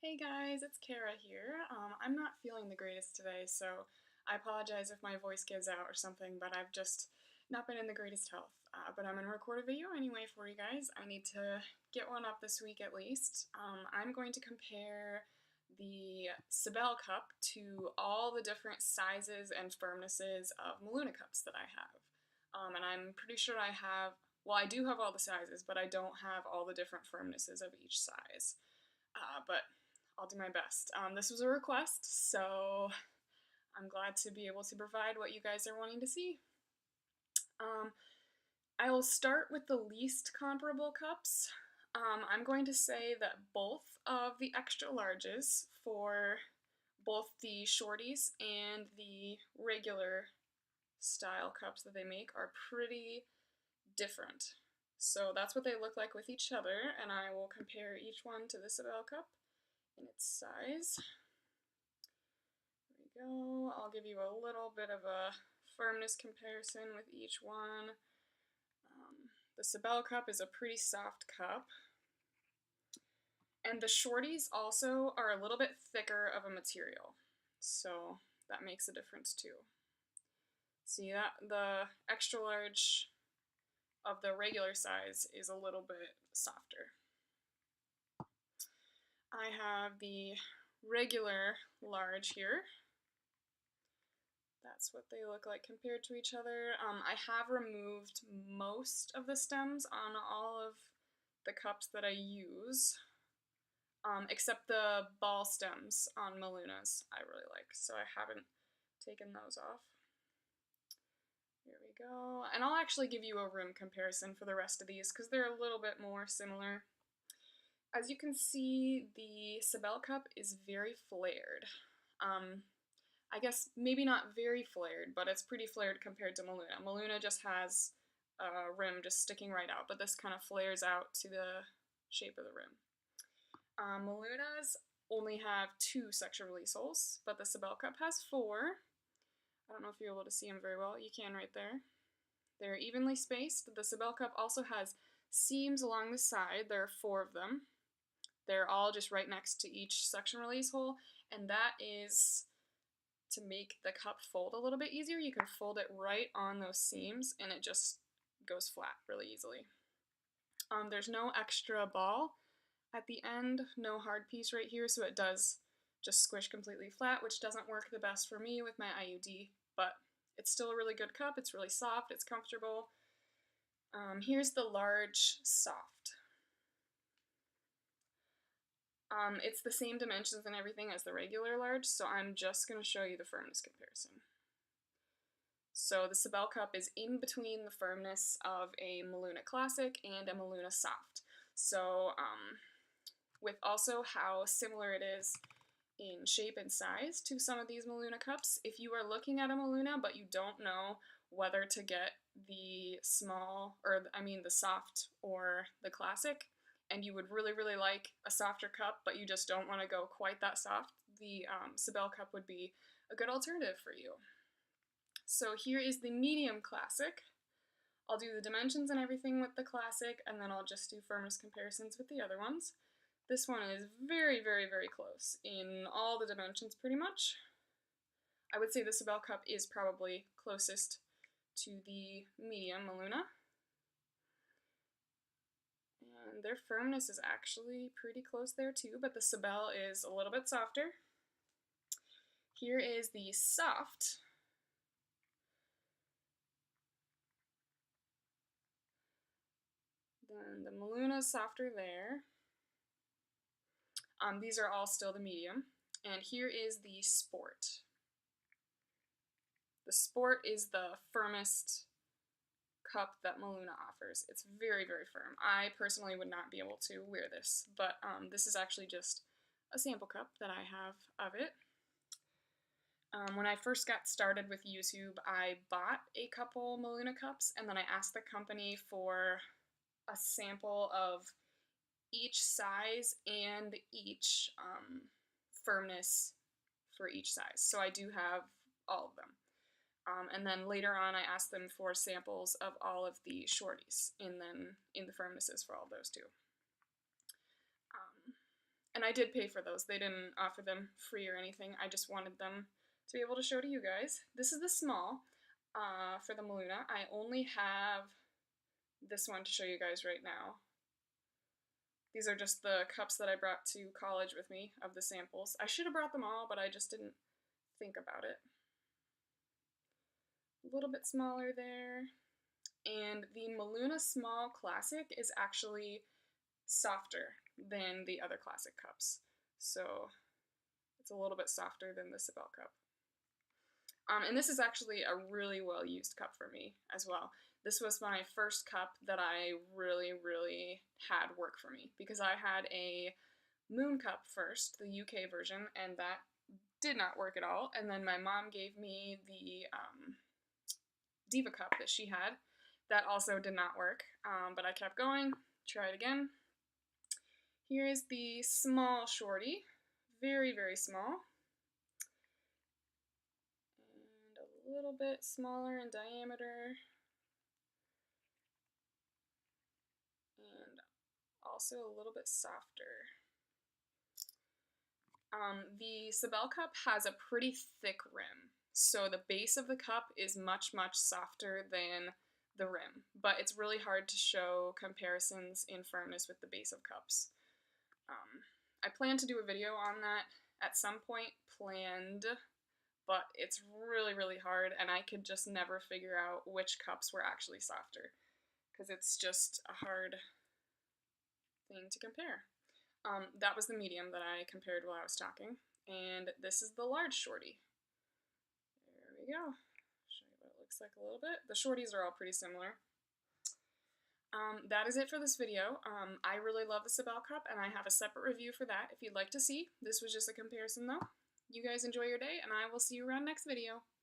Hey guys, it's Kara here. I'm not feeling the greatest today, so I apologize if my voice gives out or something, but I've just not been in the greatest health. But I'm going to record a video anyway for you guys. I need to get one up this week at least. I'm going to compare the Sibel cup to all the different sizes and firmnesses of MeLuna cups that I have. And I'm pretty sure I do have all the sizes, but I don't have all the different firmnesses of each size. But I'll do my best. This was a request, so I'm glad to be able to provide what you guys are wanting to see. I will start with the least comparable cups. I'm going to say that both of the extra larges for both the shorties and the regular style cups that they make are pretty different. So that's what they look like with each other, and I will compare each one to the Sibel cup in its size. There we go. I'll give you a little bit of a firmness comparison with each one. The Sibel cup is a pretty soft cup. And the shorties also are a little bit thicker of a material. So that makes a difference too. See that? The extra large of the regular size is a little bit softer. I have the regular large here. That's what they look like compared to each other. I have removed most of the stems on all of the cups that I use, except the ball stems on MeLuna's I really like, so I haven't taken those off. Here we go. And I'll actually give you a room comparison for the rest of these because they're a little bit more similar. As you can see, the Sibel cup is very flared. I guess maybe not very flared, but it's pretty flared compared to MeLuna. MeLuna just has a rim just sticking right out, but this kind of flares out to the shape of the rim. MeLuna's only have 2 section release holes, but the Sibel cup has 4. I don't know if you're able to see them very well. You can right there. They're evenly spaced. The Sibel cup also has seams along the side. There are 4 of them. They're all just right next to each suction release hole, and that is to make the cup fold a little bit easier. You can fold it right on those seams, and it just goes flat really easily. There's no extra ball at the end, no hard piece right here, so it does just squish completely flat, which doesn't work the best for me with my IUD, but it's still a really good cup. It's really soft, it's comfortable. Here's the large soft. It's the same dimensions and everything as the regular large, so I'm just going to show you the firmness comparison. So the Sibel cup is in between the firmness of a MeLuna Classic and a MeLuna Soft. So with also how similar it is in shape and size to some of these MeLuna cups, if you are looking at a MeLuna but you don't know whether to get the the soft or the classic, and you would really, really like a softer cup, but you just don't want to go quite that soft, the Sibel cup would be a good alternative for you. So here is the medium classic. I'll do the dimensions and everything with the classic, and then I'll just do firmness comparisons with the other ones. This one is very, very, very close in all the dimensions pretty much. I would say the Sibel cup is probably closest to the medium MeLuna. And their firmness is actually pretty close there too, but the Sibel is a little bit softer. Here is the soft. Then the MeLuna is softer there. These are all still the medium. And here is the Sport. The Sport is the firmest cup that MeLuna offers. It's very, very firm. I personally would not be able to wear this, but this is actually just a sample cup that I have of it. When I first got started with YouTube, I bought a couple MeLuna cups, and then I asked the company for a sample of each size and each firmness for each size. So I do have all of them. And then later on, I asked them for samples of all of the shorties, and then in the firmnesses for all of those too. And I did pay for those. They didn't offer them free or anything. I just wanted them to be able to show to you guys. This is the small for the MeLuna. I only have this one to show you guys right now. These are just the cups that I brought to college with me of the samples. I should have brought them all, but I just didn't think about it. A little bit smaller there. And the MeLuna Small Classic is actually softer than the other classic cups. So it's a little bit softer than the Sibel cup. And this is actually a really well-used cup for me as well. This was my first cup that I really, really had work for me, because I had a Moon cup first, the UK version, and that did not work at all. And then my mom gave me the Diva cup that she had. That also did not work, but I kept going, tried again. Here is the small shorty, very, very small. And a little bit smaller in diameter. And also a little bit softer. The Sibel cup has a pretty thick rim, so the base of the cup is much, much softer than the rim, but it's really hard to show comparisons in firmness with the base of cups. I plan to do a video on that at some point, planned, but it's really, really hard, and I could just never figure out which cups were actually softer, because it's just a hard thing to compare. That was the medium that I compared while I was talking, and this is the large shorty. There we go. Show you what it looks like a little bit. The shorties are all pretty similar. That is it for this video. I really love the Sibel cup, and I have a separate review for that if you'd like to see. This was just a comparison though. You guys enjoy your day, and I will see you around next video.